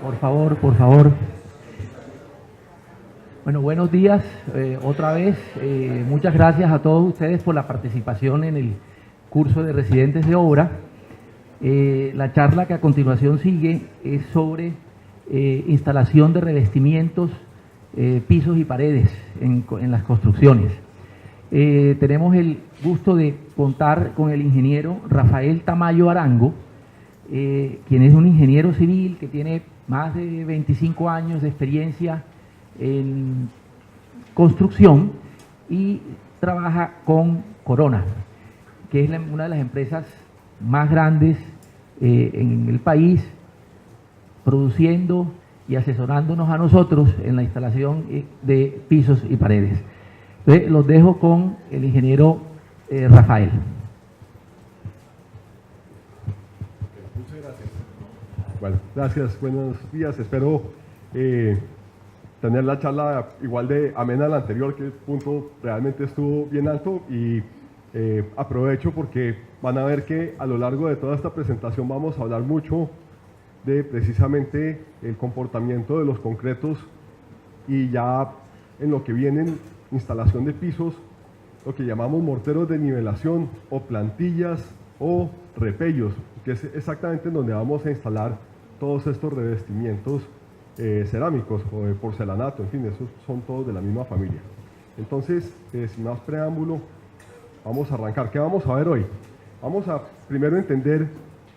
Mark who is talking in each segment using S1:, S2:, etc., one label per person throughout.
S1: Por favor, por favor. Bueno, buenos días otra vez. Muchas gracias a todos ustedes por la participación en el curso de residentes de obra. La charla que a continuación sigue es sobre instalación de revestimientos, pisos y paredes en las construcciones. Tenemos el gusto de contar con el ingeniero Rafael Tamayo Arango, quien es un ingeniero civil que tiene más de 25 años de experiencia en construcción y trabaja con Corona, que es una de las empresas más grandes en el país, produciendo y asesorándonos a nosotros en la instalación de pisos y paredes. Entonces, los dejo con el ingeniero Rafael.
S2: Muchas gracias. Bueno, gracias, buenos días. Espero tener la charla igual de amena a la anterior, que el punto realmente estuvo bien alto, y aprovecho porque van a ver que a lo largo de toda esta presentación vamos a hablar mucho de precisamente el comportamiento de los concretos, y ya en lo que vienen instalación de pisos, lo que llamamos morteros de nivelación o plantillas o repellos, que es exactamente en donde vamos a instalar todos estos revestimientos cerámicos o de porcelanato, en fin, esos son todos de la misma familia. Entonces, sin más preámbulo, vamos a arrancar. ¿Qué vamos a ver hoy? Vamos a primero entender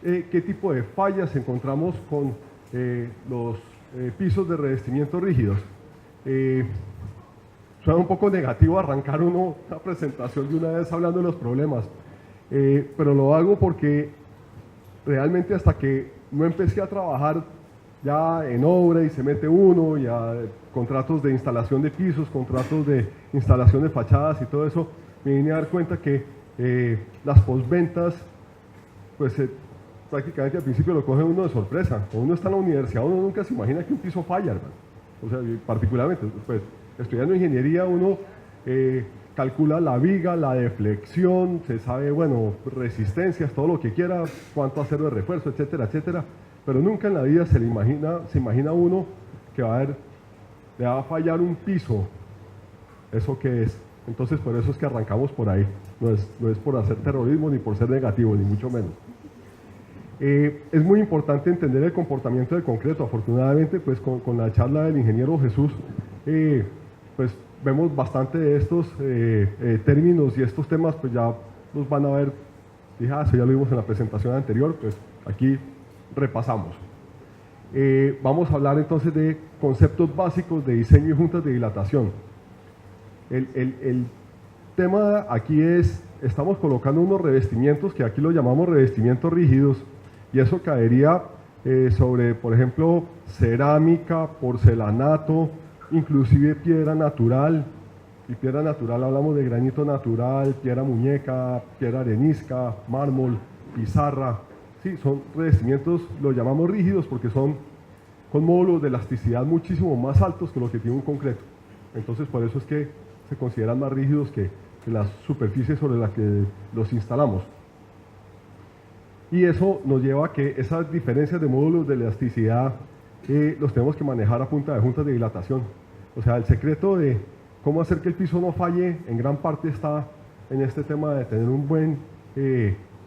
S2: qué tipo de fallas encontramos con los pisos de revestimiento rígidos. Suena un poco negativo arrancar una presentación de una vez hablando de los problemas, pero lo hago porque realmente hasta que no empecé a trabajar ya en obra y se mete uno, ya contratos de instalación de pisos, contratos de instalación de fachadas y todo eso, me vine a dar cuenta que las posventas, pues prácticamente al principio lo coge uno de sorpresa. Cuando uno está en la universidad, uno nunca se imagina que un piso falla, hermano. O sea, particularmente, pues, estudiando ingeniería, uno calcula la viga, la deflexión, se sabe, bueno, resistencias, todo lo que quiera, cuánto acero de refuerzo, etcétera, etcétera, pero nunca en la vida se imagina uno que le va a fallar un piso. ¿Eso qué es? Entonces, por eso es que arrancamos por ahí. No es por hacer terrorismo ni por ser negativo, ni mucho menos. Es muy importante entender el comportamiento del concreto. Afortunadamente, pues con la charla del ingeniero Jesús, pues vemos bastante de estos términos y estos temas, pues ya los van a ver. Dije, eso ya lo vimos en la presentación anterior, pues aquí repasamos. Vamos a hablar entonces de conceptos básicos de diseño y juntas de dilatación. El tema aquí es, estamos colocando unos revestimientos que aquí lo llamamos revestimientos rígidos, y eso caería sobre, por ejemplo, cerámica, porcelanato, inclusive piedra natural. Y piedra natural hablamos de granito natural, piedra muñeca, piedra arenisca, mármol, pizarra. Sí, son revestimientos, los llamamos rígidos porque son con módulos de elasticidad muchísimo más altos que lo que tiene un concreto. Entonces, por eso es que se consideran más rígidos que las superficies sobre las que los instalamos. Y eso nos lleva a que esas diferencias de módulos de elasticidad los tenemos que manejar a punta de juntas de dilatación. O sea, el secreto de cómo hacer que el piso no falle en gran parte está en este tema de tener un buen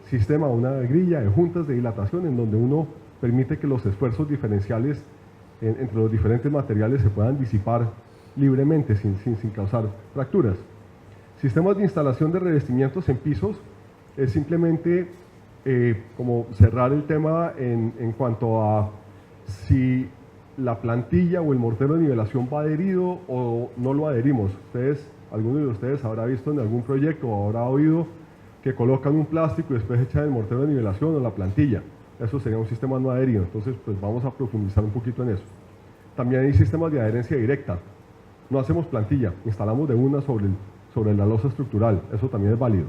S2: sistema, una grilla de juntas de dilatación en donde uno permite que los esfuerzos diferenciales entre los diferentes materiales se puedan disipar libremente sin causar fracturas. Sistemas de instalación de revestimientos en pisos es simplemente como cerrar el tema en cuanto a si la plantilla o el mortero de nivelación va adherido o no lo adherimos. Alguno de ustedes habrá visto en algún proyecto o habrá oído que colocan un plástico y después echan el mortero de nivelación o la plantilla. Eso sería un sistema no adherido. Entonces, pues vamos a profundizar un poquito en eso. También hay sistemas de adherencia directa. No hacemos plantilla, instalamos de una sobre la losa estructural. Eso también es válido.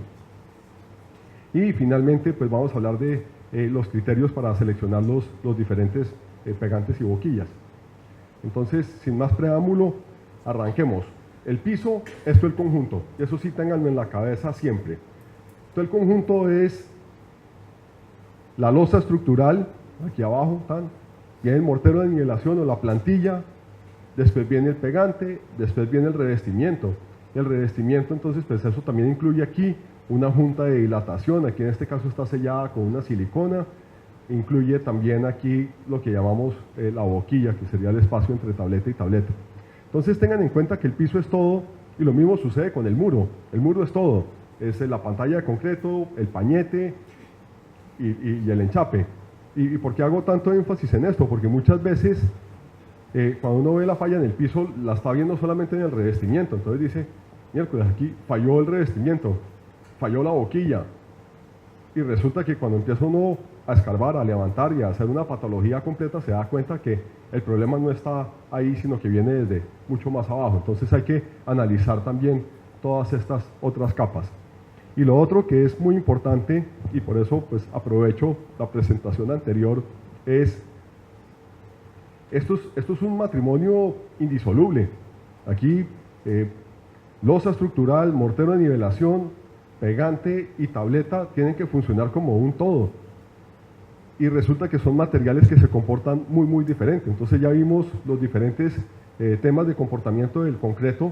S2: Y finalmente, pues vamos a hablar de los criterios para seleccionar los diferentes pegantes y boquillas. Entonces, sin más preámbulo, arranquemos. El piso, esto es el conjunto, y eso sí ténganlo en la cabeza siempre. Esto el conjunto es la losa estructural, aquí abajo, Viene el mortero de nivelación o la plantilla, después viene el pegante, después viene el revestimiento. El revestimiento, entonces, pues eso también incluye aquí una junta de dilatación, aquí en este caso está sellada con una silicona, incluye también aquí lo que llamamos la boquilla, que sería el espacio entre tableta y tableta. Entonces tengan en cuenta que el piso es todo, y lo mismo sucede con el muro es todo, es la pantalla de concreto, el pañete y el enchape. ¿Y por qué hago tanto énfasis en esto? Porque muchas veces cuando uno ve la falla en el piso, la está viendo solamente en el revestimiento, entonces dice, miércoles, aquí falló el revestimiento, falló la boquilla, y resulta que cuando empieza uno a escarbar, a levantar y a hacer una patología completa, se da cuenta que el problema no está ahí, sino que viene desde mucho más abajo. Entonces hay que analizar también todas estas otras capas. Y lo otro que es muy importante, y por eso pues aprovecho la presentación anterior, es esto es un matrimonio indisoluble. Aquí losa estructural, mortero de nivelación, pegante y tableta tienen que funcionar como un todo. Y resulta que son materiales que se comportan muy diferente. Entonces ya vimos los diferentes temas de comportamiento del concreto.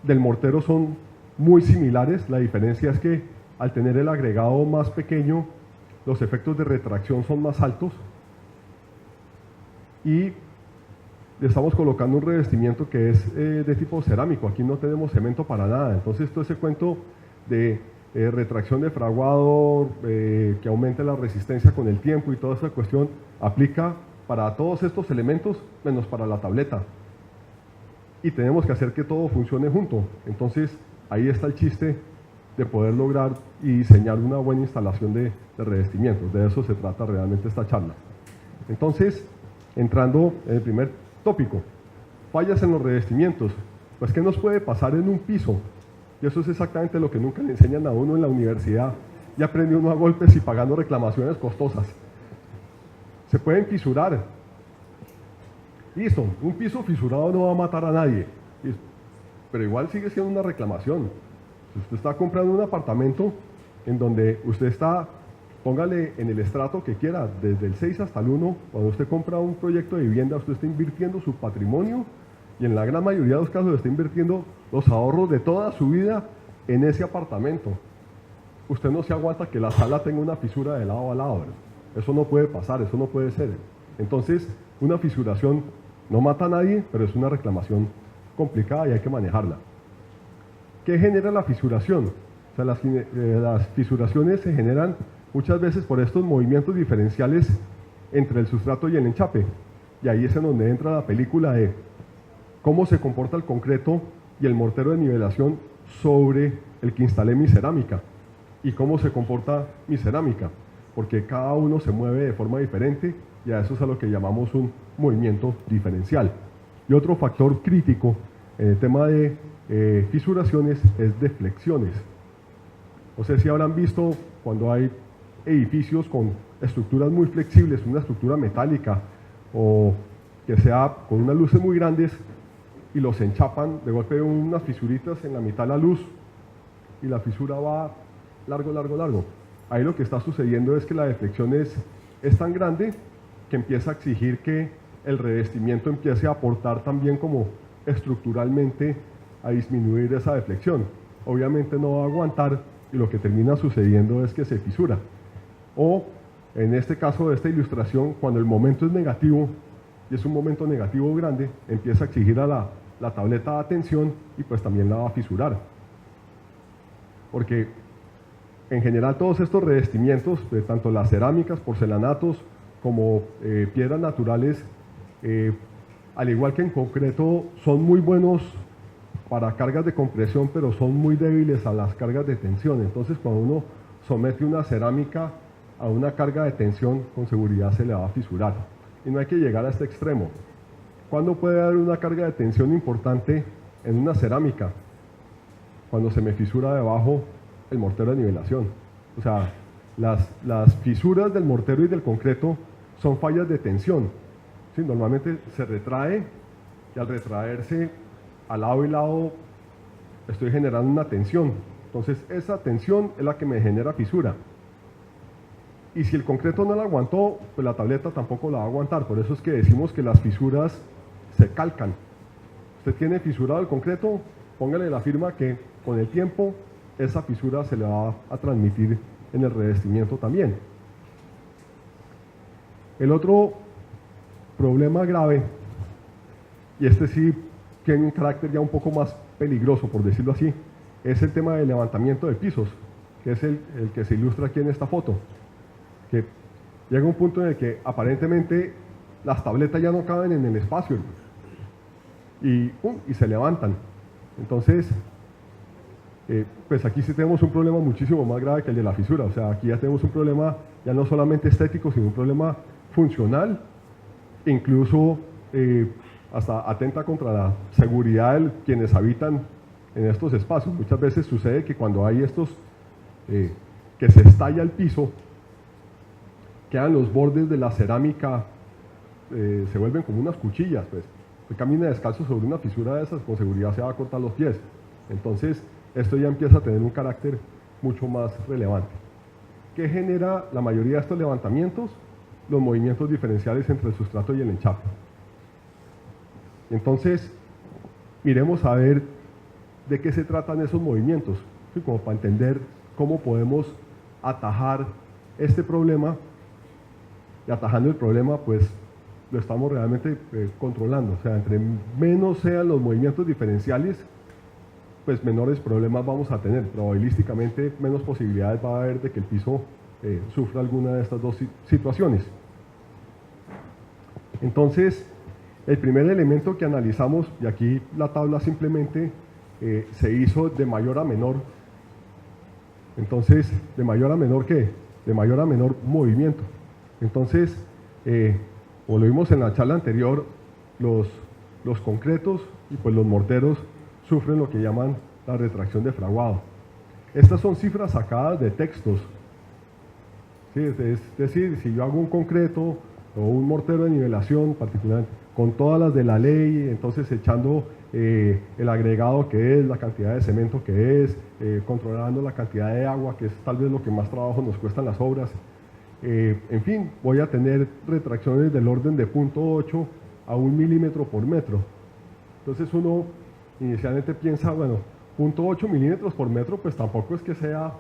S2: Del mortero son muy similares, la diferencia es que al tener el agregado más pequeño, los efectos de retracción son más altos, y le estamos colocando un revestimiento que es de tipo cerámico. Aquí no tenemos cemento para nada, entonces todo ese cuento de retracción de fraguado, que aumente la resistencia con el tiempo y toda esa cuestión, aplica para todos estos elementos menos para la tableta, y tenemos que hacer que todo funcione junto. Entonces ahí está el chiste de poder lograr y diseñar una buena instalación de revestimientos. De eso se trata realmente esta charla. Entonces, entrando en el primer tópico, fallas en los revestimientos. Pues ¿qué nos puede pasar en un piso? Y eso es exactamente lo que nunca le enseñan a uno en la universidad, y aprende uno a golpes y pagando reclamaciones costosas. Se pueden fisurar. Listo, un piso fisurado no va a matar a nadie, pero igual sigue siendo una reclamación. Si usted está comprando un apartamento en donde usted está, póngale en el estrato que quiera, desde el 6 hasta el 1, cuando usted compra un proyecto de vivienda, usted está invirtiendo su patrimonio, y en la gran mayoría de los casos está invirtiendo los ahorros de toda su vida en ese apartamento. Usted no se aguanta que la sala tenga una fisura de lado a lado, ¿verdad? Eso no puede pasar, eso no puede ser. Entonces, una fisuración no mata a nadie, pero es una reclamación complicada y hay que manejarla. ¿Qué genera la fisuración? O sea, las fisuraciones se generan muchas veces por estos movimientos diferenciales entre el sustrato y el enchape. Y ahí es en donde entra la película de cómo se comporta el concreto y el mortero de nivelación sobre el que instalé mi cerámica. Y cómo se comporta mi cerámica, porque cada uno se mueve de forma diferente, y a eso es a lo que llamamos un movimiento diferencial. Y otro factor crítico en el tema de fisuraciones es deflexiones. No sé si habrán visto cuando hay edificios con estructuras muy flexibles, una estructura metálica o que sea con unas luces muy grandes, y los enchapan, de golpe unas fisuritas en la mitad de la luz y la fisura va largo. Ahí lo que está sucediendo es que la deflexión es tan grande que empieza a exigir que el revestimiento empiece a aportar también como estructuralmente a disminuir esa deflexión. Obviamente no va a aguantar, y lo que termina sucediendo es que se fisura. O en este caso de esta ilustración, cuando el momento es negativo, y es un momento negativo grande, empieza a exigir a la tableta de tensión, y pues también la va a fisurar. Porque en general todos estos revestimientos, tanto las cerámicas, porcelanatos, como piedras naturales, al igual que en concreto, son muy buenos para cargas de compresión, pero son muy débiles a las cargas de tensión. Entonces, cuando uno somete una cerámica a una carga de tensión, con seguridad se le va a fisurar. Y no hay que llegar a este extremo. ¿Cuándo puede haber una carga de tensión importante en una cerámica? Cuando se me fisura debajo el mortero de nivelación. O sea, las fisuras del mortero y del concreto son fallas de tensión. ¿Sí? Normalmente se retrae, y al retraerse al lado y lado estoy generando una tensión. Entonces esa tensión es la que me genera fisura. Y si el concreto no la aguantó, pues la tableta tampoco la va a aguantar. Por eso es que decimos que las fisuras se calcan. Usted tiene fisurado el concreto, póngale la firma que con el tiempo esa fisura se le va a transmitir en el revestimiento también. El otro problema grave, y este sí tiene un carácter ya un poco más peligroso, por decirlo así, es el tema del levantamiento de pisos, que es el que se ilustra aquí en esta foto. Que llega un punto en el que aparentemente las tabletas ya no caben en el espacio y se levantan. Entonces, pues aquí sí tenemos un problema muchísimo más grave que el de la fisura. O sea, aquí ya tenemos un problema ya no solamente estético, sino un problema funcional, incluso hasta atenta contra la seguridad de quienes habitan en estos espacios. Muchas veces sucede que cuando hay estos, que se estalla el piso, quedan los bordes de la cerámica, se vuelven como unas cuchillas, pues. Usted camina descalzo sobre una fisura de esas, con seguridad se va a cortar los pies. Entonces, esto ya empieza a tener un carácter mucho más relevante. ¿Qué genera la mayoría de estos levantamientos? Los movimientos diferenciales entre el sustrato y el enchape. Entonces, miremos a ver de qué se tratan esos movimientos, ¿sí? Como para entender cómo podemos atajar este problema, y atajando el problema, pues lo estamos realmente controlando. O sea, entre menos sean los movimientos diferenciales, pues menores problemas vamos a tener. Probabilísticamente menos posibilidades va a haber de que el piso sufra alguna de estas dos situaciones. Entonces, el primer elemento que analizamos, y aquí la tabla simplemente se hizo de mayor a menor. Entonces, ¿de mayor a menor qué? De mayor a menor movimiento. Entonces, como lo vimos en la charla anterior, los concretos y pues los morteros sufren lo que llaman la retracción de fraguado. Estas son cifras sacadas de textos. ¿Sí? Es decir, si yo hago un concreto o un mortero de nivelación particular con todas las de la ley, entonces echando el agregado que es, la cantidad de cemento que es, controlando la cantidad de agua, que es tal vez lo que más trabajo nos cuestan las obras, en fin, voy a tener retracciones del orden de 0.8 a 1 milímetro por metro. Entonces uno inicialmente piensa, bueno, 0.8 milímetros por metro, pues tampoco es que sea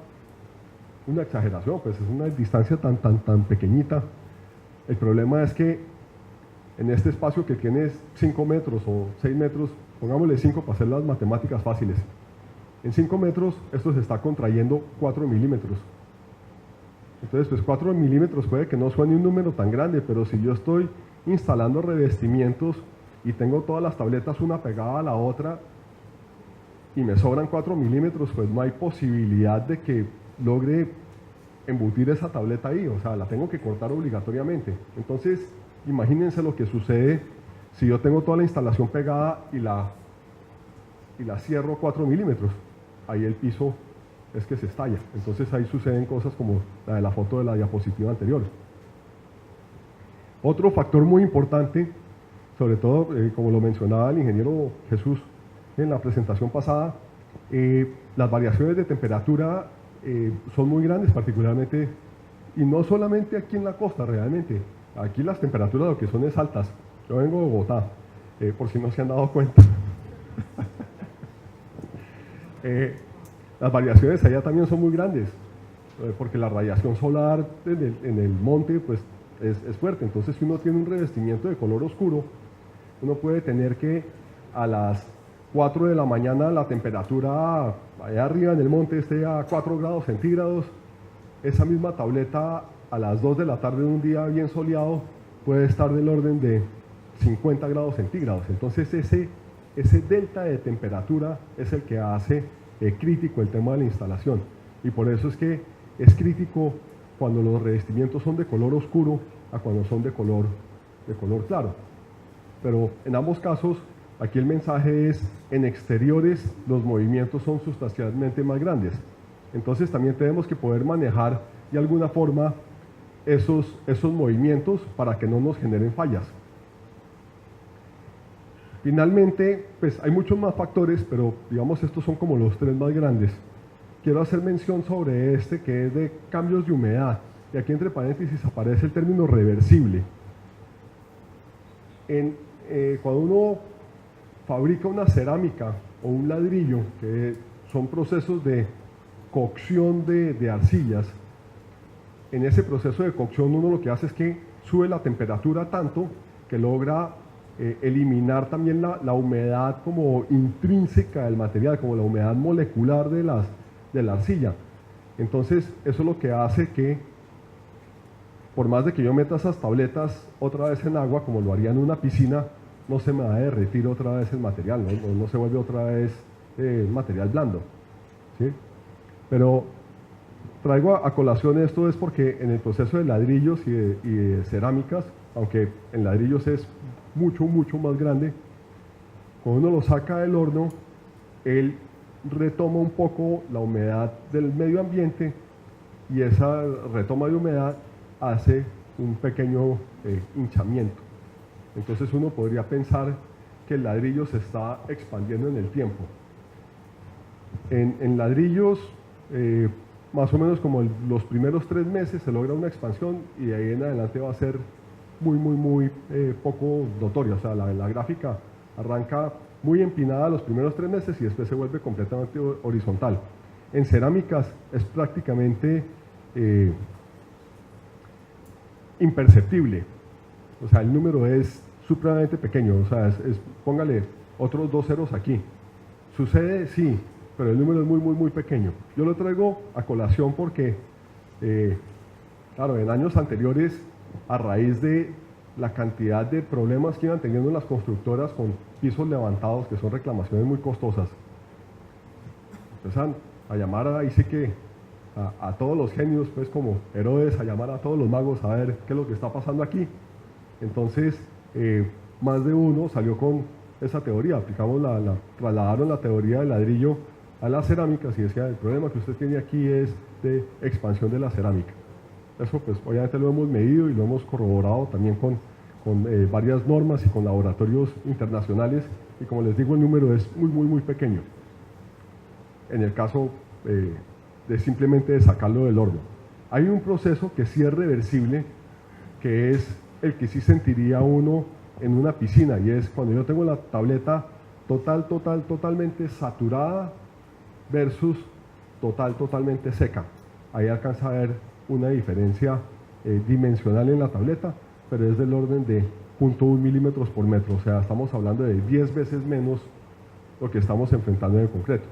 S2: una exageración, pues es una distancia tan pequeñita. El problema es que en este espacio que tiene 5 metros o 6 metros, pongámosle 5 para hacer las matemáticas fáciles, en 5 metros esto se está contrayendo 4 milímetros. Entonces, pues 4 milímetros puede que no suene un número tan grande, pero si yo estoy instalando revestimientos y tengo todas las tabletas una pegada a la otra y me sobran 4 milímetros, pues no hay posibilidad de que logre embutir esa tableta ahí, o sea, la tengo que cortar obligatoriamente. Entonces, imagínense lo que sucede si yo tengo toda la instalación pegada y la cierro 4 milímetros. Ahí el piso es que se estalla. Entonces ahí suceden cosas como la de la foto de la diapositiva anterior. Otro factor muy importante, sobre todo como lo mencionaba el ingeniero Jesús en la presentación pasada, las variaciones de temperatura son muy grandes, particularmente, y no solamente aquí en la costa realmente. Aquí las temperaturas lo que son es altas. Yo vengo de Bogotá, por si no se han dado cuenta. Las variaciones allá también son muy grandes, porque la radiación solar en el monte pues, es fuerte. Entonces, si uno tiene un revestimiento de color oscuro, uno puede tener que a las 4 de la mañana la temperatura allá arriba en el monte esté a 4 grados centígrados. Esa misma tableta a las 2 de la tarde de un día bien soleado puede estar del orden de 50 grados centígrados. Entonces, ese delta de temperatura es el que hace crítico el tema de la instalación, y por eso es que es crítico cuando los revestimientos son de color oscuro a cuando son de color claro. Pero en ambos casos, aquí el mensaje es, en exteriores los movimientos son sustancialmente más grandes. Entonces también tenemos que poder manejar de alguna forma esos movimientos para que no nos generen fallas. Finalmente, pues hay muchos más factores, pero digamos estos son como los 3 más grandes. Quiero hacer mención sobre este que es de cambios de humedad. y aquí entre paréntesis aparece el término reversible. Cuando uno fabrica una cerámica o un ladrillo, que son procesos de cocción de arcillas, en ese proceso de cocción uno lo que hace es que sube la temperatura tanto que logra eliminar también la humedad como intrínseca del material, como la humedad molecular de la arcilla. Entonces eso es lo que hace que, por más de que yo meta esas tabletas otra vez en agua, como lo haría en una piscina, no se me va a derretir otra vez el material, no se vuelve otra vez material blando, ¿sí? Pero traigo a colación esto es porque en el proceso de ladrillos y de cerámicas, aunque en ladrillos es mucho más grande, cuando uno lo saca del horno, él retoma un poco la humedad del medio ambiente y esa retoma de humedad hace un pequeño hinchamiento. Entonces uno podría pensar que el ladrillo se está expandiendo en el tiempo. En ladrillos, más o menos como los primeros 3 meses se logra una expansión y de ahí en adelante va a ser muy poco notoria. O sea, la gráfica arranca muy empinada los primeros 3 meses y después se vuelve completamente horizontal. En cerámicas es prácticamente imperceptible. O sea, el número es supremamente pequeño. O sea, póngale otros 2 ceros aquí. Sucede, sí, pero el número es muy pequeño. Yo lo traigo a colación porque, claro, en años anteriores, a raíz de la cantidad de problemas que iban teniendo las constructoras con pisos levantados, que son reclamaciones muy costosas, empiezan a llamar ahí sí que a todos los genios, pues como Herodes, a llamar a todos los magos a ver qué es lo que está pasando aquí. Entonces, más de uno salió con esa teoría, trasladaron la teoría del ladrillo a las cerámicas y decía, el problema que usted tiene aquí es de expansión de la cerámica. Eso pues obviamente lo hemos medido y lo hemos corroborado también con varias normas y con laboratorios internacionales, y como les digo, el número es muy pequeño en el caso de simplemente de sacarlo del horno. Hay un proceso que sí es reversible, que es el que sí sentiría uno en una piscina, y es cuando yo tengo la tableta totalmente saturada versus totalmente seca. Ahí alcanza a ver una diferencia dimensional en la tableta, pero es del orden de 0.1 milímetros por metro, o sea, estamos hablando de 10 veces menos lo que estamos enfrentando en el concreto.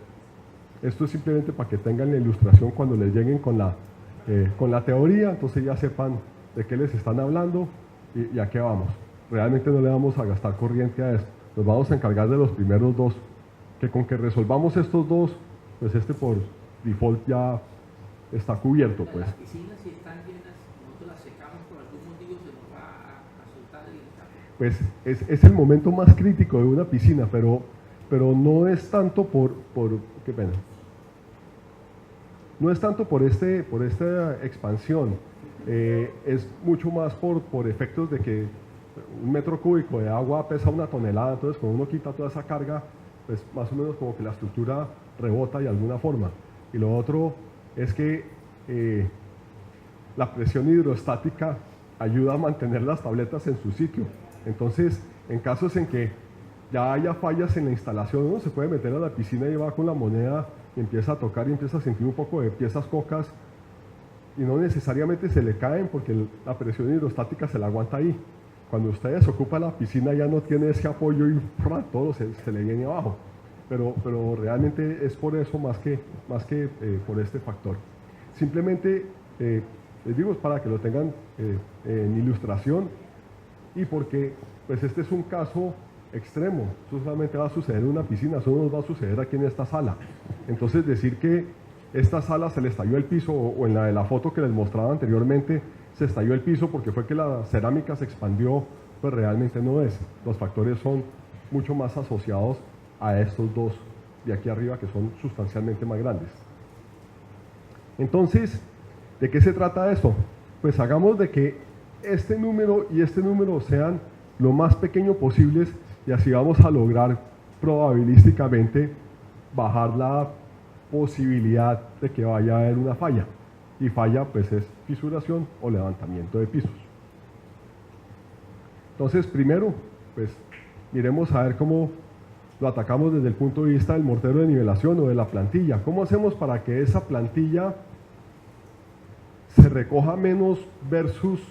S2: Esto es simplemente para que tengan la ilustración cuando les lleguen con la teoría, entonces ya sepan de qué les están hablando y a qué vamos. Realmente no le vamos a gastar corriente a esto, nos vamos a encargar de los primeros 2, que con que resolvamos estos 2, pues por default ya está cubierto, pues.
S3: Las piscinas, si están llenas, nosotros las secamos por algún motivo, se nos va a soltar el internet.
S2: Pues es el momento más crítico de una piscina, pero no es tanto qué pena. No es tanto por esta expansión, es mucho más por efectos de que 1 metro cúbico de agua pesa 1 tonelada, entonces cuando uno quita toda esa carga, pues más o menos como que la estructura rebota de alguna forma. Y lo otro es que la presión hidrostática ayuda a mantener las tabletas en su sitio. Entonces, en casos en que ya haya fallas en la instalación, uno se puede meter a la piscina y va con la moneda y empieza a tocar y empieza a sentir un poco de piezas cocas y no necesariamente se le caen porque la presión hidrostática se la aguanta ahí. Cuando usted desocupa la piscina ya no tiene ese apoyo y todo se le viene abajo. Pero realmente es por eso más que por este factor. Simplemente les digo, es para que lo tengan en ilustración y porque pues este es un caso extremo. Eso solamente va a suceder en una piscina, eso no nos va a suceder aquí en esta sala. Entonces decir que esta sala se le estalló el piso o en la de la foto que les mostraba anteriormente se estalló el piso porque fue que la cerámica se expandió, pues realmente no es. Los factores son mucho más asociados a estos 2 de aquí arriba que son sustancialmente más grandes. Entonces, ¿de qué se trata esto? Pues hagamos de que este número y este número sean lo más pequeño posibles y así vamos a lograr probabilísticamente bajar la posibilidad de que vaya a haber una falla. y falla pues es fisuración o levantamiento de pisos. Entonces primero pues miremos a ver cómo lo atacamos desde el punto de vista del mortero de nivelación o de la plantilla. ¿Cómo hacemos para que esa plantilla se recoja menos versus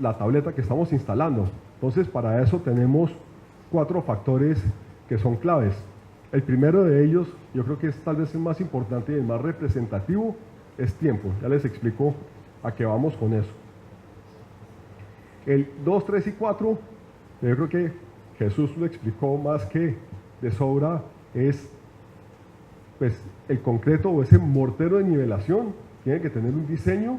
S2: la tableta que estamos instalando? Entonces para eso tenemos 4 factores que son claves. El primero de ellos, yo creo que es tal vez el más importante y el más representativo, es tiempo. Ya les explico a qué vamos con eso. El 2, 3 y 4, yo creo que Jesús lo explicó más que de sobra, es pues el concreto o ese mortero de nivelación tiene que tener un diseño.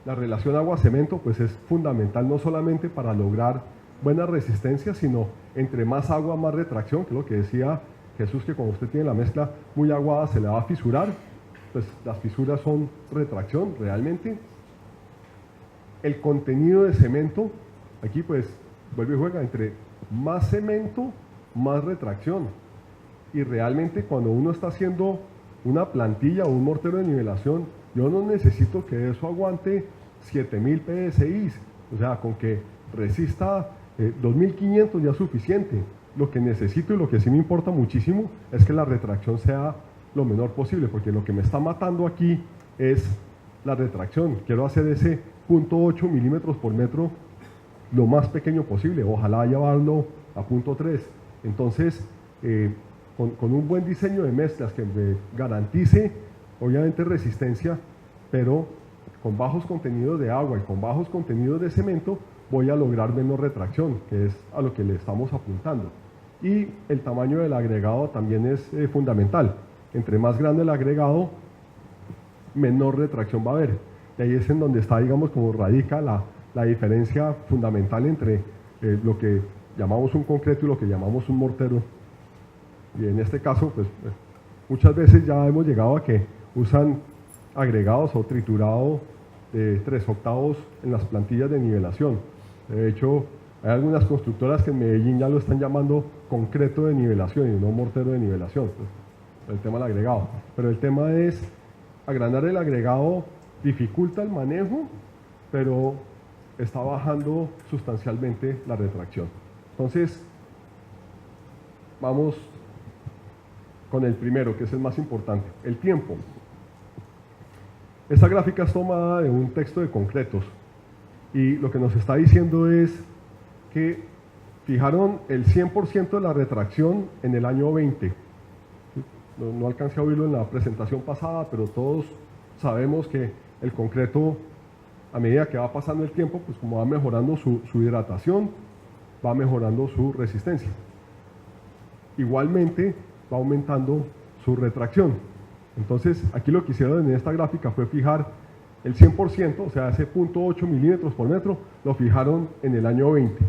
S2: La relación agua-cemento pues es fundamental no solamente para lograr buena resistencia, sino entre más agua, más retracción, que es lo que decía Jesús, que cuando usted tiene la mezcla muy aguada se le va a fisurar, pues las fisuras son retracción realmente. El contenido de cemento, aquí pues vuelve y juega, entre más cemento, más retracción. Y realmente cuando uno está haciendo una plantilla o un mortero de nivelación, yo no necesito que eso aguante 7000 PSI, o sea, con que resista 2500 ya es suficiente. Lo que necesito y lo que sí me importa muchísimo es que la retracción sea lo menor posible, porque lo que me está matando aquí es la retracción. Quiero hacer ese 0.8 milímetros por metro lo más pequeño posible, ojalá llevarlo a 0.3. Entonces, con un buen diseño de mezclas que me garantice, obviamente, resistencia, pero con bajos contenidos de agua y con bajos contenidos de cemento, voy a lograr menos retracción, que es a lo que le estamos apuntando. Y el tamaño del agregado también es fundamental. Entre más grande el agregado, menor retracción va a haber. Y ahí es en donde está, digamos, como radica la diferencia fundamental entre lo que llamamos un concreto y lo que llamamos un mortero. Y en este caso, pues muchas veces ya hemos llegado a que usan agregados o triturado de 3/8 en las plantillas de nivelación. De hecho, hay algunas constructoras que en Medellín ya lo están llamando concreto de nivelación y no mortero de nivelación, pues, el tema del agregado. Pero el tema es, agrandar el agregado dificulta el manejo, pero está bajando sustancialmente la retracción. Entonces, vamos con el primero, que es el más importante, el tiempo. Esta gráfica es tomada de un texto de concretos y lo que nos está diciendo es que fijaron el 100% de la retracción en el año 20. No alcancé a oírlo en la presentación pasada, pero todos sabemos que el concreto, a medida que va pasando el tiempo, pues como va mejorando su hidratación, va mejorando su resistencia. Igualmente va aumentando su retracción. Entonces aquí lo que hicieron en esta gráfica fue fijar el 100%, o sea, ese 0.8 milímetros por metro, lo fijaron en el año 20.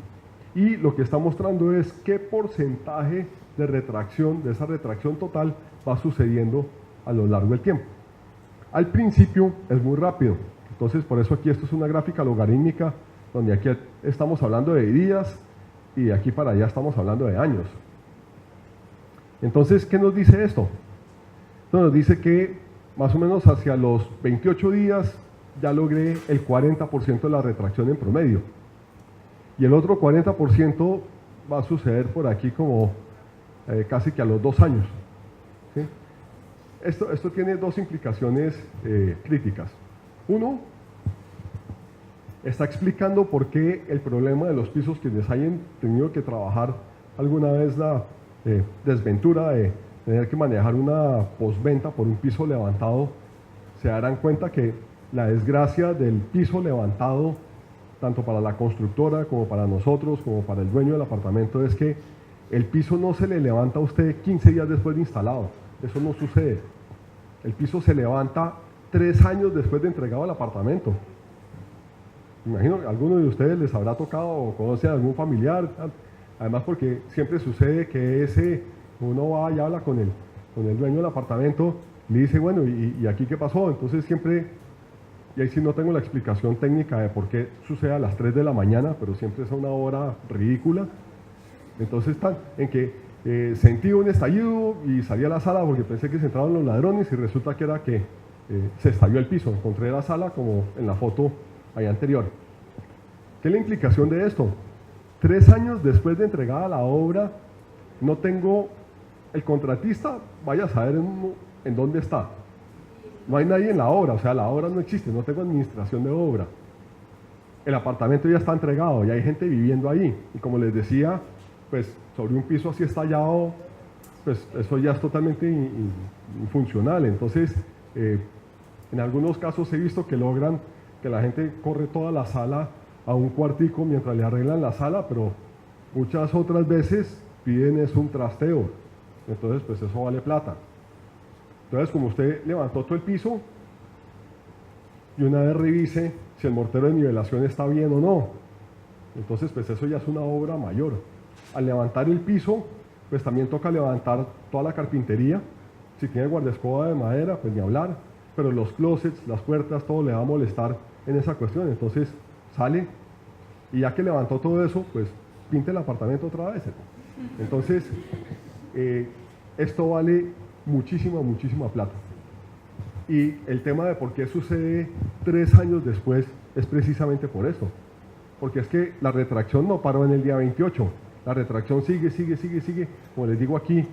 S2: Y lo que está mostrando es qué porcentaje de retracción, de esa retracción total, va sucediendo a lo largo del tiempo. Al principio es muy rápido, entonces por eso aquí esto es una gráfica logarítmica, donde aquí estamos hablando de días y de aquí para allá estamos hablando de años. Entonces, ¿qué nos dice esto? Esto nos dice que más o menos hacia los 28 días ya logré el 40% de la retracción en promedio. Y el otro 40% va a suceder por aquí como casi que a los 2 años. ¿Sí? Esto tiene dos implicaciones críticas. Uno, está explicando por qué el problema de los pisos, quienes hayan tenido que trabajar alguna vez la desventura de tener que manejar una postventa por un piso levantado, se darán cuenta que la desgracia del piso levantado, tanto para la constructora como para nosotros, como para el dueño del apartamento, es que el piso no se le levanta a usted 15 días después de instalado. Eso no sucede. El piso se levanta 3 años después de entregado el apartamento. Imagino que a alguno de ustedes les habrá tocado o conoce a algún familiar, además porque siempre sucede que uno va y habla con el dueño del apartamento, le dice, bueno, ¿y aquí qué pasó? Entonces siempre, y ahí sí no tengo la explicación técnica de por qué sucede a las 3 de la mañana, pero siempre es a una hora ridícula. Entonces están en que sentí un estallido y salí a la sala porque pensé que se entraban los ladrones y resulta que era que se estalló el piso. Encontré la sala como en la foto ahí anterior. ¿Qué es la implicación de esto? 3 años después de entregada la obra, no tengo el contratista, vaya a saber en dónde está. No hay nadie en la obra, o sea, la obra no existe, no tengo administración de obra. El apartamento ya está entregado, ya hay gente viviendo ahí. Y como les decía, pues sobre un piso así estallado, pues eso ya es totalmente infuncional. Entonces, en algunos casos he visto que logran que la gente corre toda la sala a un cuartico mientras le arreglan la sala, pero muchas otras veces piden es un trasteo. Entonces, pues eso vale plata. Entonces, como usted levantó todo el piso, y una vez revise si el mortero de nivelación está bien o no. Entonces, pues eso ya es una obra mayor. Al levantar el piso, pues también toca levantar toda la carpintería. Si tiene guardaescoba de madera, pues ni hablar. Pero los closets, las puertas, todo le va a molestar en esa cuestión. Entonces, sale y ya que levantó todo eso, pues pinte el apartamento otra vez. Entonces, esto vale muchísima plata. Y el tema de por qué sucede 3 años después es precisamente por eso. Porque es que la retracción no paró en el día 28. La retracción sigue. Como les digo aquí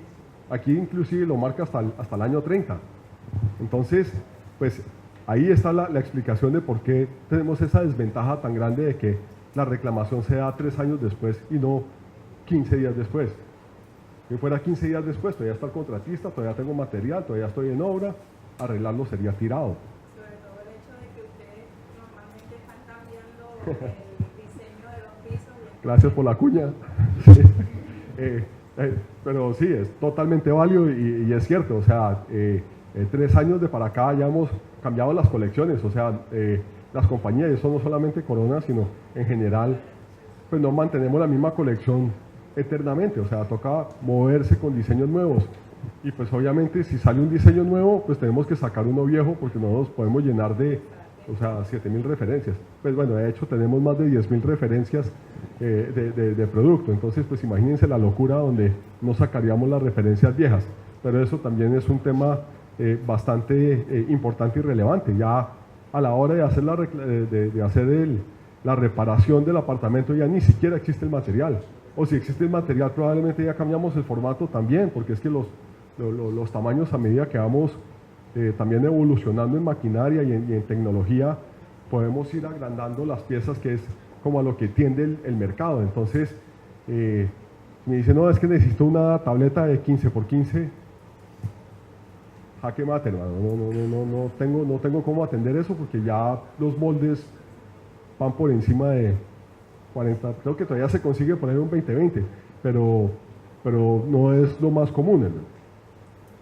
S2: inclusive lo marca hasta el año 30. Entonces, pues ahí está la explicación de por qué tenemos esa desventaja tan grande de que la reclamación se da 3 años después y no 15 días después. Si fuera 15 días después, todavía está el contratista, todavía tengo material, todavía estoy en obra, arreglarlo sería tirado.
S4: Sobre todo el hecho de que ustedes normalmente están cambiando el diseño de los pisos.
S2: Gracias por la cuña. Sí. Pero sí, es totalmente válido y es cierto, o sea, 3 años de para acá ya hemos cambiado las colecciones, o sea, las compañías, eso no solamente Corona, sino en general, pues no mantenemos la misma colección eternamente, o sea, toca moverse con diseños nuevos. Y pues obviamente si sale un diseño nuevo, pues tenemos que sacar uno viejo porque no nos podemos llenar de, o sea, 7.000 referencias. Pues bueno, de hecho tenemos más de 10.000 referencias de producto. Entonces, pues imagínense la locura donde no sacaríamos las referencias viejas. Pero eso también es un tema bastante importante y relevante. Ya a la hora de hacer la reparación del apartamento ya ni siquiera existe el material. O si existe el material, probablemente ya cambiamos el formato también, porque es que los tamaños a medida que vamos también evolucionando en maquinaria y en tecnología, podemos ir agrandando las piezas, que es como a lo que tiende el mercado. Entonces, me dicen, no, es que necesito una tableta de 15x15, jaque mate, hermano. No tengo cómo atender eso, porque ya los moldes van por encima de 40, creo que todavía se consigue poner un 20-20, pero no es lo más común, hermano.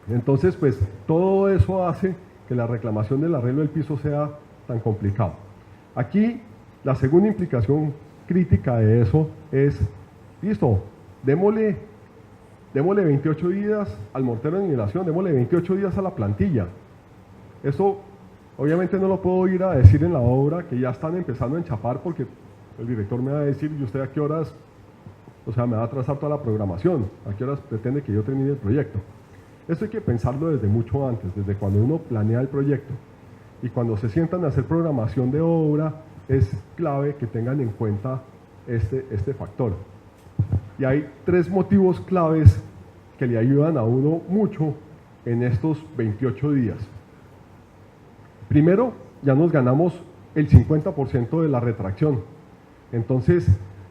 S2: Entonces, pues, todo eso hace que la reclamación del arreglo del piso sea tan complicado. Aquí, la segunda implicación crítica de eso es, listo, démosle 28 días al mortero de nivelación, démosle 28 días a la plantilla. Esto, obviamente, no lo puedo ir a decir en la obra, que ya están empezando a enchapar, porque el director me va a decir, ¿y usted a qué horas? O sea, me va a atrasar toda la programación, ¿a qué horas pretende que yo termine el proyecto? Esto hay que pensarlo desde mucho antes, desde cuando uno planea el proyecto. Y cuando se sientan a hacer programación de obra, es clave que tengan en cuenta este factor. Y hay 3 motivos claves que le ayudan a uno mucho en estos 28 días. Primero, ya nos ganamos el 50% de la retracción. Entonces,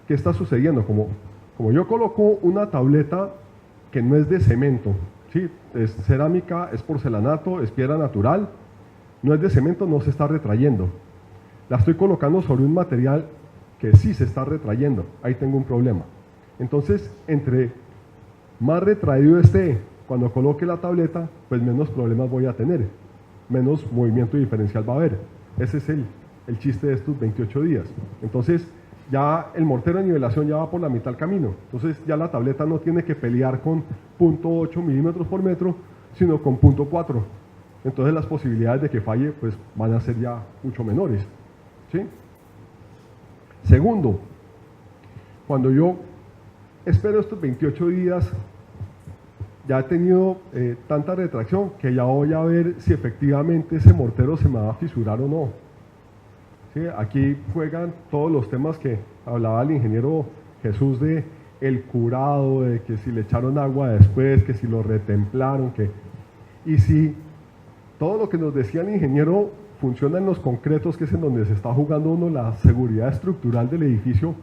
S2: ¿qué está sucediendo? Como yo coloco una tableta que no es de cemento, ¿sí? Es cerámica, es porcelanato, es piedra natural, no es de cemento, no se está retrayendo. La estoy colocando sobre un material que sí se está retrayendo, ahí tengo un problema. Entonces, entre más retraído esté cuando coloque la tableta, pues menos problemas voy a tener, menos movimiento diferencial va a haber. Ese es el chiste de estos 28 días. Entonces, ya el mortero de nivelación ya va por la mitad del camino. Entonces, ya la tableta no tiene que pelear con 0.8 milímetros por metro, sino con 0.4. Entonces, las posibilidades de que falle, pues, van a ser ya mucho menores, ¿sí? Segundo, cuando yo espero estos 28 días ya he tenido tanta retracción que ya voy a ver si efectivamente ese mortero se me va a fisurar o no. ¿Sí? Aquí juegan todos los temas que hablaba el ingeniero Jesús de el curado, de que si le echaron agua después, que si lo retemplaron, que... Y si todo lo que nos decía el ingeniero funciona en los concretos, que es en donde se está jugando uno la seguridad estructural del edificio,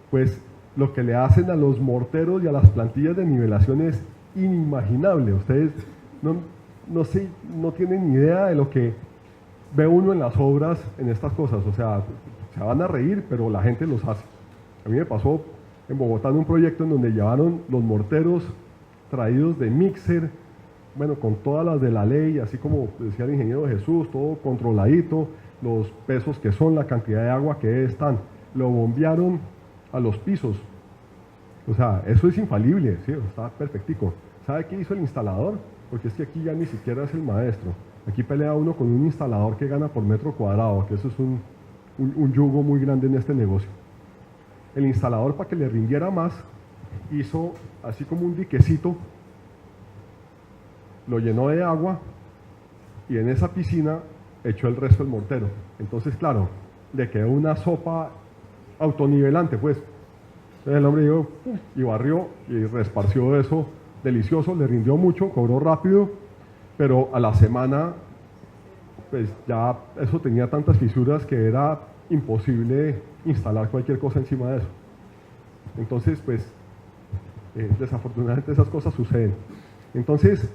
S2: pues lo que le hacen a los morteros y a las plantillas de nivelación es inimaginable. Ustedes no tienen ni idea de lo que ve uno en las obras en estas cosas. O sea, se van a reír, pero la gente los hace. A mí me pasó en Bogotá en un proyecto en donde llevaron los morteros traídos de mixer, bueno, con todas las de la ley, así como decía el ingeniero Jesús, todo controladito, los pesos que son, la cantidad de agua que están, lo bombearon a los pisos. O sea, eso es infalible, ¿sí? Está perfectico. ¿Sabe qué hizo el instalador? Porque es que aquí ya ni siquiera es el maestro. Aquí pelea uno con un instalador que gana por metro cuadrado, que eso es un yugo muy grande en este negocio. El instalador, para que le rindiera más, hizo así como un diquecito, lo llenó de agua y en esa piscina echó el resto del mortero. Entonces, claro, le quedó una sopa autonivelante, pues. Entonces el hombre llegó y barrió y reesparció eso, delicioso, le rindió mucho, cobró rápido, pero a la semana, pues ya eso tenía tantas fisuras que era imposible instalar cualquier cosa encima de eso. Entonces, pues, desafortunadamente esas cosas suceden. Entonces,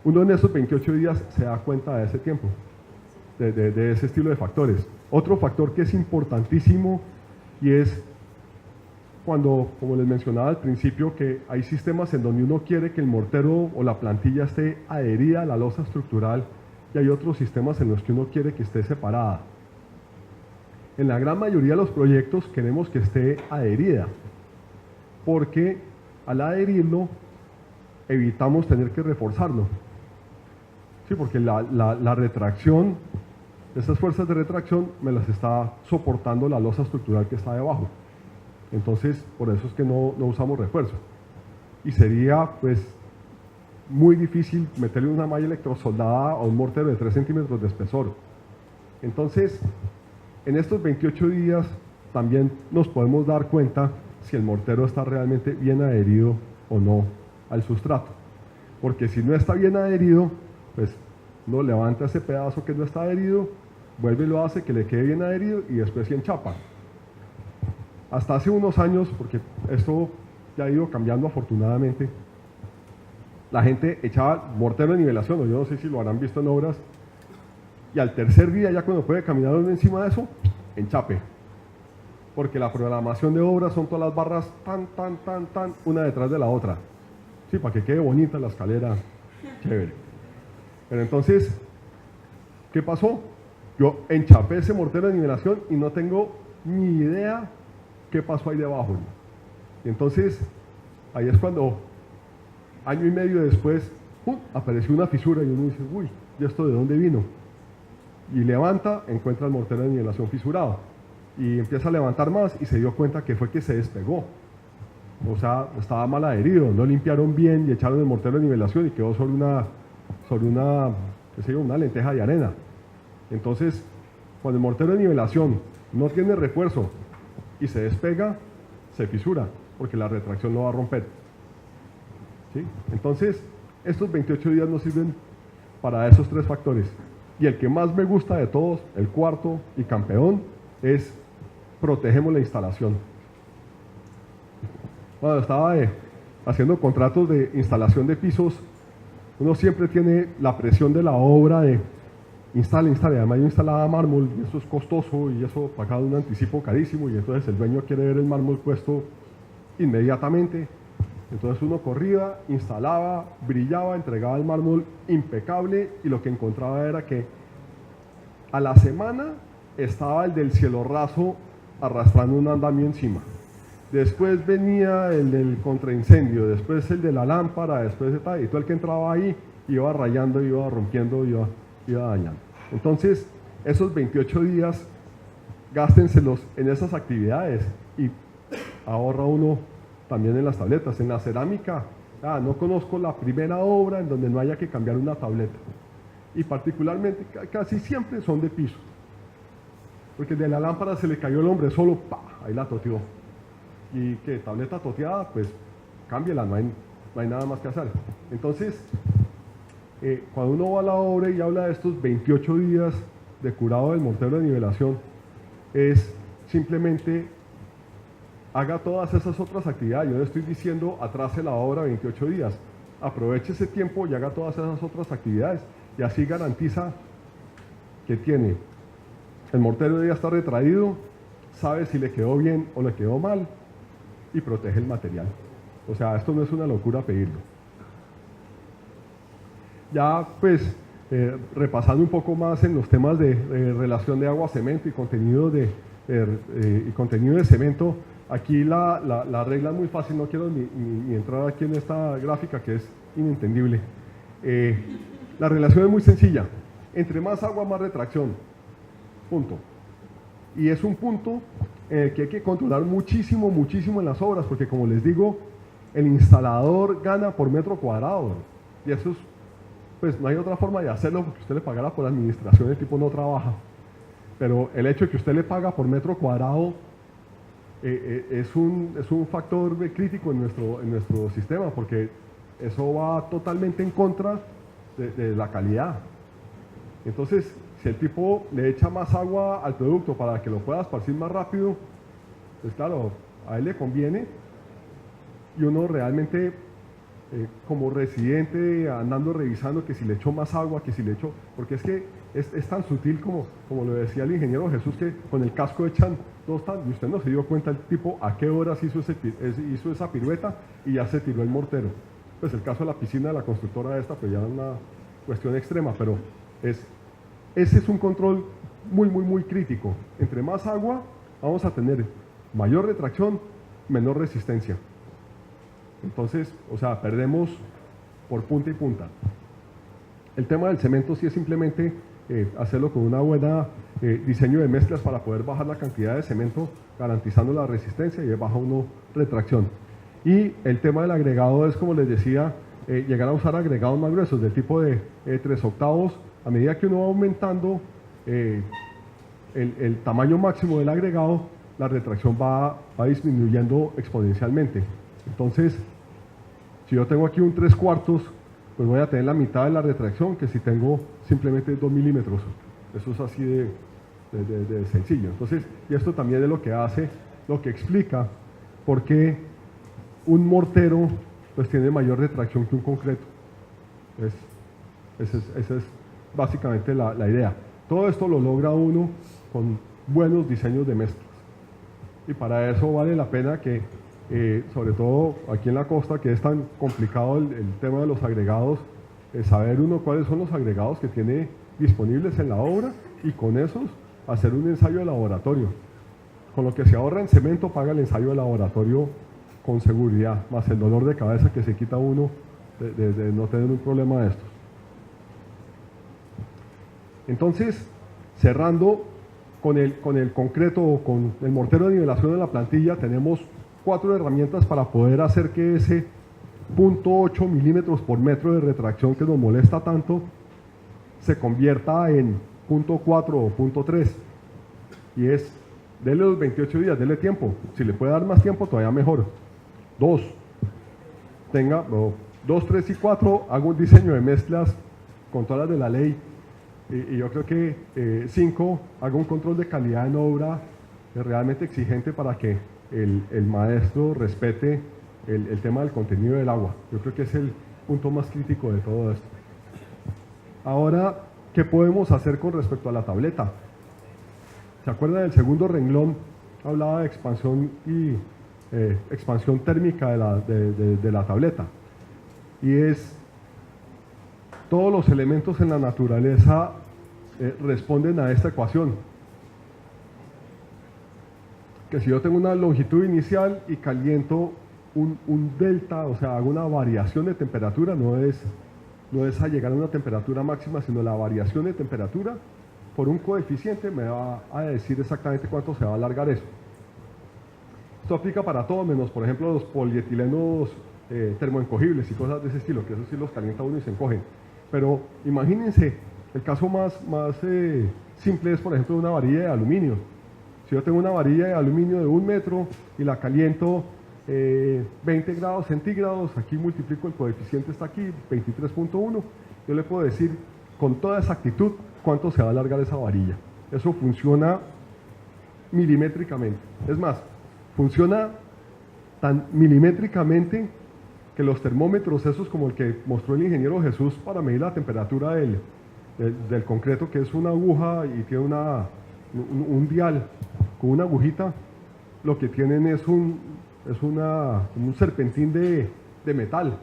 S2: uno en esos 28 días se da cuenta de ese tiempo, de ese estilo de factores. Otro factor que es importantísimo y es cuando, como les mencionaba al principio, que hay sistemas en donde uno quiere que el mortero o la plantilla esté adherida a la losa estructural y hay otros sistemas en los que uno quiere que esté separada. En la gran mayoría de los proyectos queremos que esté adherida, porque al adherirlo evitamos tener que reforzarlo. Sí, porque la retracción, esas fuerzas de retracción me las está soportando la losa estructural que está debajo. Entonces, por eso es que no usamos refuerzo. Y sería, pues, muy difícil meterle una malla electrosoldada a un mortero de 3 centímetros de espesor. Entonces, en estos 28 días también nos podemos dar cuenta si el mortero está realmente bien adherido o no al sustrato. Porque si no está bien adherido, pues uno levanta ese pedazo que no está adherido, vuelve y lo hace que le quede bien adherido y después se enchapa. Hasta hace unos años, porque esto ya ha ido cambiando afortunadamente, la gente echaba mortero de nivelación, o yo no sé si lo habrán visto en obras, y al tercer día, ya cuando puede caminar uno encima de eso, enchape. Porque la programación de obras son todas las barras tan, una detrás de la otra. Sí, para que quede bonita la escalera, chévere. Pero entonces, ¿qué pasó? Yo enchapé ese mortero de nivelación y no tengo ni idea qué pasó ahí debajo. Y entonces, ahí es cuando, año y medio después, apareció una fisura y uno dice, uy, ¿y esto de dónde vino? Y levanta, encuentra el mortero de nivelación fisurado. Y empieza a levantar más y se dio cuenta que fue que se despegó. O sea, estaba mal adherido, no limpiaron bien y echaron el mortero de nivelación y quedó sobre una lenteja de arena. Entonces, cuando el mortero de nivelación no tiene refuerzo y se despega, se fisura, porque la retracción lo va a romper. ¿Sí? Entonces, estos 28 días nos sirven para esos 3 factores. Y el que más me gusta de todos, el cuarto y campeón, es protegemos la instalación. Cuando estaba haciendo contratos de instalación de pisos, uno siempre tiene la presión de la obra de instale. Además yo instalaba mármol y eso es costoso y eso pagaba un anticipo carísimo y entonces el dueño quiere ver el mármol puesto inmediatamente. Entonces uno corría, instalaba, brillaba, entregaba el mármol impecable y lo que encontraba era que a la semana estaba el del cielo raso arrastrando un andamio encima. Después venía el del contraincendio, después el de la lámpara, después de tal, y todo el que entraba ahí iba rayando, iba rompiendo, iba dañando. Entonces, esos 28 días, gástenselos en esas actividades y ahorra uno también en las tabletas. En la cerámica No conozco la primera obra en donde no haya que cambiar una tableta. Y particularmente, casi siempre son de piso. Porque de la lámpara se le cayó el hombre solo, ¡pa! Ahí la toteó. Y que tableta toteada, pues cámbiela, no hay nada más que hacer. Entonces, cuando uno va a la obra y habla de estos 28 días de curado del mortero de nivelación, es simplemente haga todas esas otras actividades. Yo no estoy diciendo atrase la obra 28 días. Aproveche ese tiempo y haga todas esas otras actividades. Y así garantiza que tiene el mortero ya está retraído, sabe si le quedó bien o le quedó mal y protege el material. O sea, esto no es una locura pedirlo. Ya pues repasando un poco más en los temas de relación de agua-cemento y contenido de cemento, aquí la regla es muy fácil, no quiero ni entrar aquí en esta gráfica que es inentendible. La relación es muy sencilla, entre más agua más retracción, punto. Y es un punto que hay que controlar muchísimo en las obras, porque como les digo, el instalador gana por metro cuadrado, y eso es, pues no hay otra forma de hacerlo, porque usted le pagará por administración, el tipo no trabaja, pero el hecho de que usted le paga por metro cuadrado es un factor crítico en nuestro sistema, porque eso va totalmente en contra de la calidad. Entonces, si el tipo le echa más agua al producto para que lo pueda esparcir más rápido, pues claro, a él le conviene, y uno realmente como residente andando revisando que si le echó más agua, que si le echó, porque es que es tan sutil como lo decía el ingeniero Jesús, que con el casco echan dos tan, y usted no se dio cuenta el tipo a qué horas hizo esa pirueta y ya se tiró el mortero. Pues el caso de la piscina de la constructora esta, pues ya es una cuestión extrema, pero ese es un control muy crítico. Entre más agua vamos a tener mayor retracción, menor resistencia. Entonces, o sea, perdemos por punta y punta. El tema del cemento sí es simplemente hacerlo con una buena diseño de mezclas para poder bajar la cantidad de cemento, garantizando la resistencia, y baja uno retracción. Y el tema del agregado es, como les decía, llegar a usar agregados más gruesos, del tipo de 3/8. A medida que uno va aumentando el tamaño máximo del agregado, la retracción va disminuyendo exponencialmente. Entonces, si yo tengo aquí un 3/4, pues voy a tener la mitad de la retracción que si tengo simplemente 2 milímetros. Eso es así de sencillo. Entonces, y esto también es lo que explica por qué un mortero pues tiene mayor retracción que un concreto. Esa es básicamente la idea. Todo esto lo logra uno con buenos diseños de mezclas. Y para eso vale la pena que, sobre todo aquí en la costa, que es tan complicado el tema de los agregados, saber uno cuáles son los agregados que tiene disponibles en la obra, y con esos hacer un ensayo de laboratorio. Con lo que se ahorra en cemento, paga el ensayo de laboratorio con seguridad, más el dolor de cabeza que se quita uno de no tener un problema de estos. Entonces, cerrando con el concreto o con el mortero de nivelación de la plantilla, tenemos 4 herramientas para poder hacer que ese 0.8 milímetros por metro de retracción que nos molesta tanto se convierta en 0.4 o 0.3. Y es, dele los 28 días, dele tiempo. Si le puede dar más tiempo, todavía mejor. 2, 3 y 4, hago un diseño de mezclas con todas las de la ley. Y yo creo que 5, hago un control de calidad en obra realmente exigente para que el maestro respete el tema del contenido del agua. Yo creo que es el punto más crítico de todo esto. Ahora, ¿qué podemos hacer con respecto a la tableta? ¿Se acuerdan del segundo renglón? Hablaba de expansión y expansión térmica de la tableta. Y es, todos los elementos en la naturaleza responden a esta ecuación. Que si yo tengo una longitud inicial y caliento un delta, o sea, hago una variación de temperatura, no es a llegar a una temperatura máxima, sino la variación de temperatura por un coeficiente me va a decir exactamente cuánto se va a alargar eso. Esto aplica para todo, menos por ejemplo los polietilenos termoencogibles y cosas de ese estilo, que eso sí los calienta uno y se encogen. Pero imagínense, el caso más simple es, por ejemplo, una varilla de aluminio. Si yo tengo una varilla de aluminio de 1 metro y la caliento 20 grados centígrados, aquí multiplico el coeficiente, está aquí, 23.1, yo le puedo decir con toda exactitud cuánto se va a alargar esa varilla. Eso funciona milimétricamente. Es más, funciona tan milimétricamente que los termómetros, esos como el que mostró el ingeniero Jesús para medir la temperatura del concreto, que es una aguja y tiene un dial con una agujita, lo que tienen es un serpentín de metal.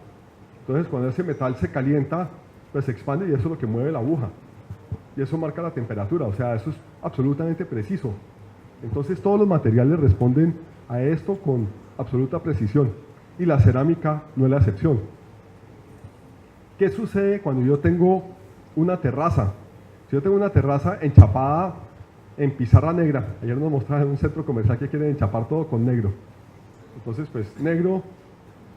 S2: Entonces cuando ese metal se calienta, pues se expande y eso es lo que mueve la aguja. Y eso marca la temperatura, o sea, eso es absolutamente preciso. Entonces todos los materiales responden a esto con absoluta precisión. Y la cerámica no es la excepción. ¿Qué sucede cuando yo tengo una terraza? Si yo tengo una terraza enchapada en pizarra negra, ayer nos mostraron en un centro comercial que quieren enchapar todo con negro. Entonces, pues negro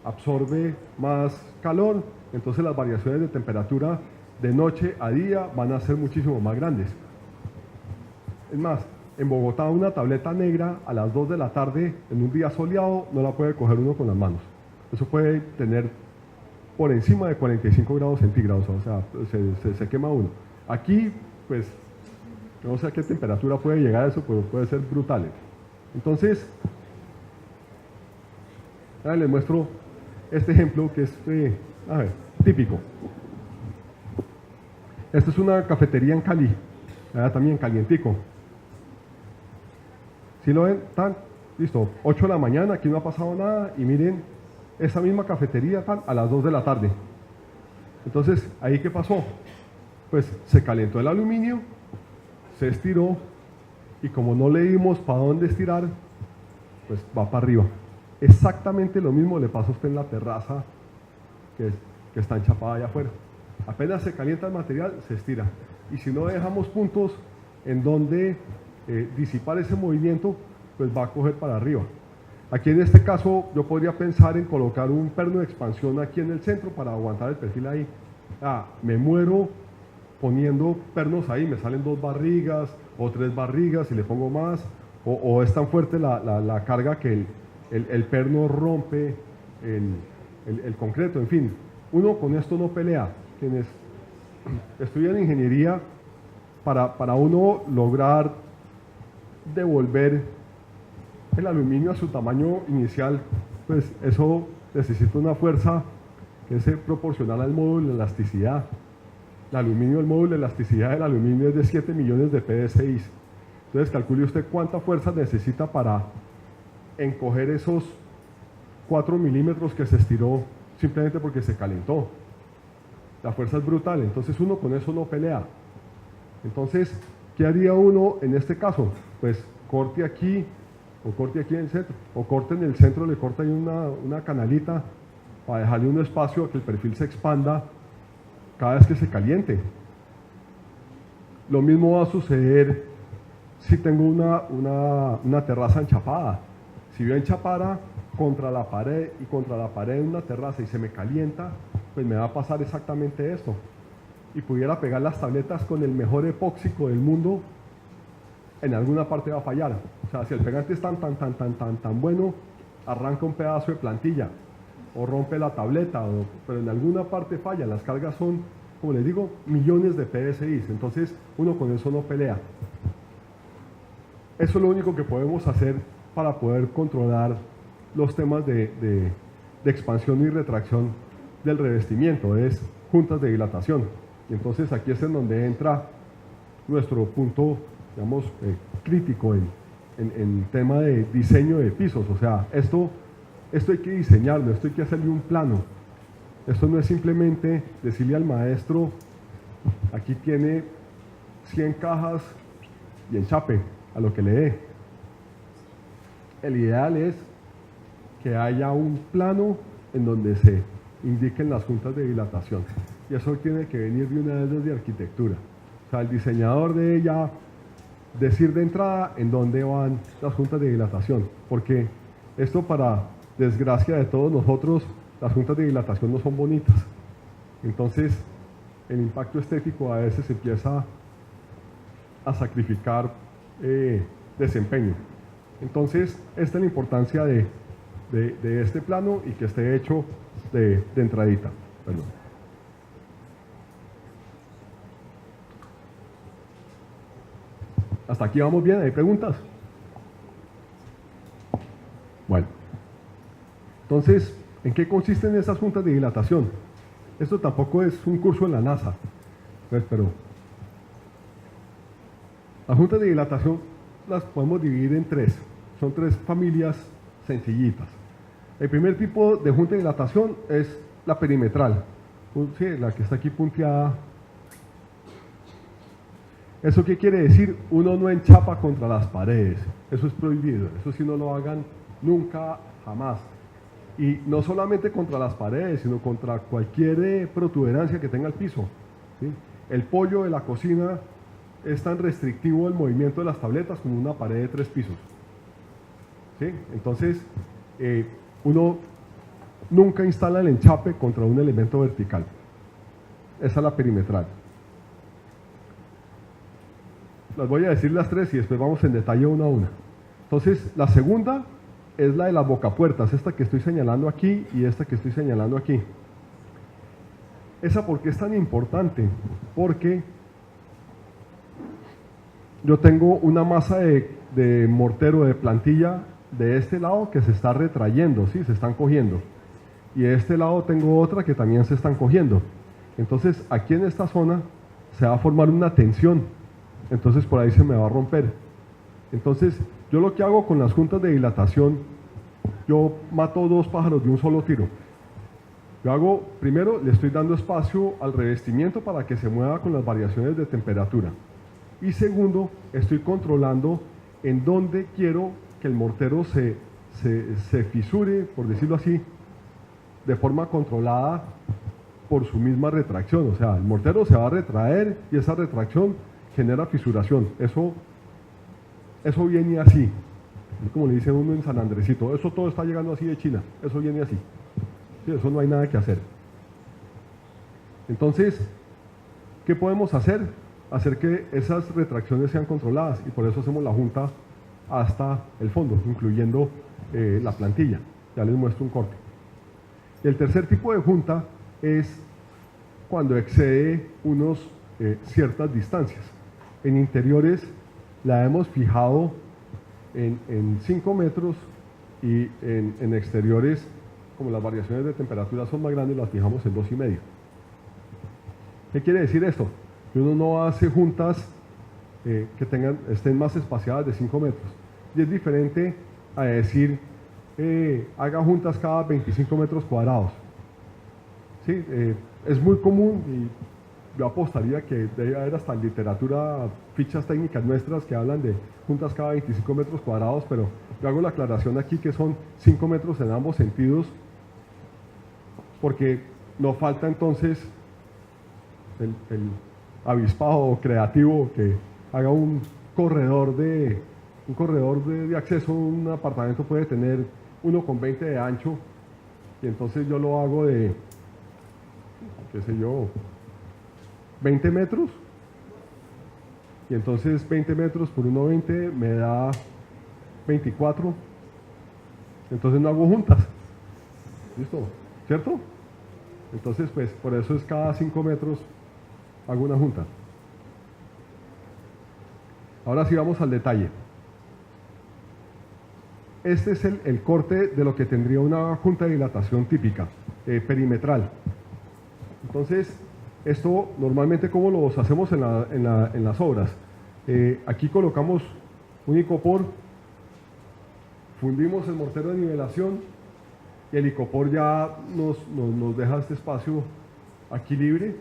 S2: absorbe más calor, entonces las variaciones de temperatura de noche a día van a ser muchísimo más grandes. Es más, en Bogotá una tableta negra a las 2 de la tarde en un día soleado no la puede coger uno con las manos. Eso puede tener por encima de 45 grados centígrados, o sea, se quema uno. Aquí, pues, no sé a qué temperatura puede llegar a eso, pero puede ser brutal. Entonces, les muestro este ejemplo que es típico. Esta es una cafetería en Cali, también calientico. ¿Sí lo ven? Listo, 8 de la mañana, aquí no ha pasado nada, y miren, esa misma cafetería a las 2 de la tarde. Entonces, ¿ahí qué pasó? Pues se calentó el aluminio, se estiró, y como no le dimos para dónde estirar, pues va para arriba. Exactamente lo mismo le pasa a usted en la terraza que está enchapada allá afuera. Apenas se calienta el material, se estira. Y si no dejamos puntos en donde disipar ese movimiento, pues va a coger para arriba. Aquí en este caso yo podría pensar en colocar un perno de expansión aquí en el centro para aguantar el perfil ahí. Me muero poniendo pernos ahí, me salen 2 barrigas o 3 barrigas y le pongo más, o es tan fuerte la carga que el perno rompe el concreto. En fin, uno con esto no pelea. Quienes estudian ingeniería, para uno lograr devolver el aluminio a su tamaño inicial, pues eso necesita una fuerza que es proporcional al módulo de elasticidad. El módulo de elasticidad del aluminio es de 7 millones de PSI. Entonces calcule usted cuánta fuerza necesita para encoger esos 4 milímetros que se estiró simplemente porque se calentó. La fuerza es brutal, entonces uno con eso no pelea. Entonces, ¿qué haría uno en este caso? Pues corte aquí, o corte aquí en el centro, o corte en el centro, le corta ahí una canalita para dejarle un espacio a que el perfil se expanda cada vez que se caliente. Lo mismo va a suceder si tengo una terraza enchapada. Si yo enchapara contra la pared y contra la pared de una terraza y se me calienta, pues me va a pasar exactamente esto. Y pudiera pegar las tabletas con el mejor epóxico del mundo, en alguna parte va a fallar. O sea, si el pegante es tan bueno, arranca un pedazo de plantilla o rompe la tableta, pero en alguna parte falla. Las cargas son, como les digo, millones de PSI. Entonces uno con eso no pelea. Eso es lo único que podemos hacer para poder controlar los temas de expansión y retracción del revestimiento, es juntas de dilatación. Y entonces aquí es en donde entra nuestro punto, digamos, crítico en tema de diseño de pisos. O sea, esto hay que diseñarlo, esto hay que hacerle un plano. Esto no es simplemente decirle al maestro, aquí tiene 100 cajas y enchape a lo que le dé. El ideal es que haya un plano en donde se indiquen las juntas de dilatación. Y eso tiene que venir de una vez desde arquitectura. O sea, el diseñador de ella decir de entrada en dónde van las juntas de dilatación. Porque esto, para desgracia de todos nosotros, las juntas de dilatación no son bonitas. Entonces, el impacto estético a veces empieza a sacrificar desempeño. Entonces, esta es la importancia de este plano y que esté hecho de entradita. Perdón. ¿Hasta aquí vamos bien? ¿Hay preguntas? Bueno. Entonces, ¿en qué consisten esas juntas de dilatación? Esto tampoco es un curso en la NASA, pues, pero las juntas de dilatación las podemos dividir en tres. Son tres familias sencillitas. El primer tipo de junta de dilatación es la perimetral, sí, la que está aquí punteada. ¿Eso qué quiere decir? Uno no enchapa contra las paredes. Eso es prohibido. Eso sí no lo hagan nunca, jamás. Y no solamente contra las paredes, sino contra cualquier protuberancia que tenga el piso, ¿sí? El pollo de la cocina es tan restrictivo el movimiento de las tabletas como una pared de 3 pisos, ¿sí? Entonces, uno nunca instala el enchape contra un elemento vertical. Esa es la perimetral. Las voy a decir las tres y después vamos en detalle una a una. Entonces, la segunda es la de las bocapuertas, esta que estoy señalando aquí y esta que estoy señalando aquí. ¿Esa por qué es tan importante? Porque yo tengo una masa de mortero, de plantilla, de este lado que se está retrayendo, ¿sí? Se están cogiendo. Y de este lado tengo otra que también se están cogiendo. Entonces, aquí en esta zona se va a formar una tensión. Entonces, por ahí se me va a romper. Entonces, yo lo que hago con las juntas de dilatación, yo mato 2 pájaros de un solo tiro. Yo hago, primero, le estoy dando espacio al revestimiento para que se mueva con las variaciones de temperatura. Y segundo, estoy controlando en dónde quiero que el mortero se fisure, por decirlo así, de forma controlada por su misma retracción. O sea, el mortero se va a retraer y esa retracción genera fisuración. Eso viene así. Es como le dice uno en San Andresito, eso todo está llegando así de China, eso viene así. Sí, eso no hay nada que hacer. Entonces, ¿qué podemos hacer? Hacer que esas retracciones sean controladas y por eso hacemos la junta hasta el fondo, incluyendo la plantilla. Ya les muestro un corte. El tercer tipo de junta es cuando excede ciertas distancias. En interiores la hemos fijado en 5 metros y en exteriores, como las variaciones de temperatura son más grandes, las fijamos en 2,5. ¿Qué quiere decir esto? Que uno no hace juntas que estén más espaciadas de 5 metros. Y es diferente a decir, haga juntas cada 25 metros cuadrados. ¿Sí? Es muy común y yo apostaría que debe haber hasta en literatura fichas técnicas nuestras que hablan de juntas cada 25 metros cuadrados, pero yo hago la aclaración aquí que son 5 metros en ambos sentidos, porque no falta entonces el avispado creativo que haga un corredor de acceso. Un apartamento puede tener 1,20 de ancho y entonces yo lo hago de, qué sé yo, 20 metros, y entonces 20 metros por 1,20 me da 24, entonces no hago juntas. ¿Listo? ¿Cierto? Entonces, pues, por eso es cada 5 metros hago una junta. Ahora sí vamos al detalle. Este es el corte de lo que tendría una junta de dilatación típica, perimetral. Entonces, esto normalmente, ¿cómo los hacemos en las obras? Aquí colocamos un icopor, fundimos el mortero de nivelación y el icopor ya nos deja este espacio aquí libre.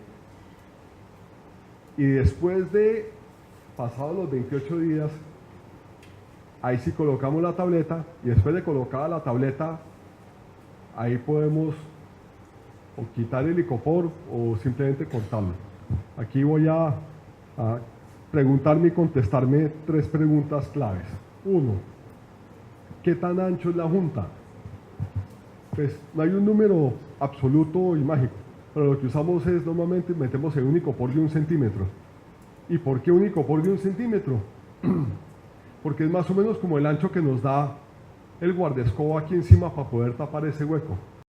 S2: Y después de pasados los 28 días, ahí sí colocamos la tableta y después de colocada la tableta, ahí podemos o quitar el icopor o simplemente cortarlo. Aquí voy a preguntarme y contestarme 3 preguntas claves. 1. ¿Qué tan ancho es la junta? Pues no hay un número absoluto y mágico, pero lo que usamos es normalmente metemos el único de 1 centímetro. ¿Y por qué único de 1 centímetro? Porque es más o menos como el ancho que nos da el guardaescoba aquí encima para poder tapar ese hueco.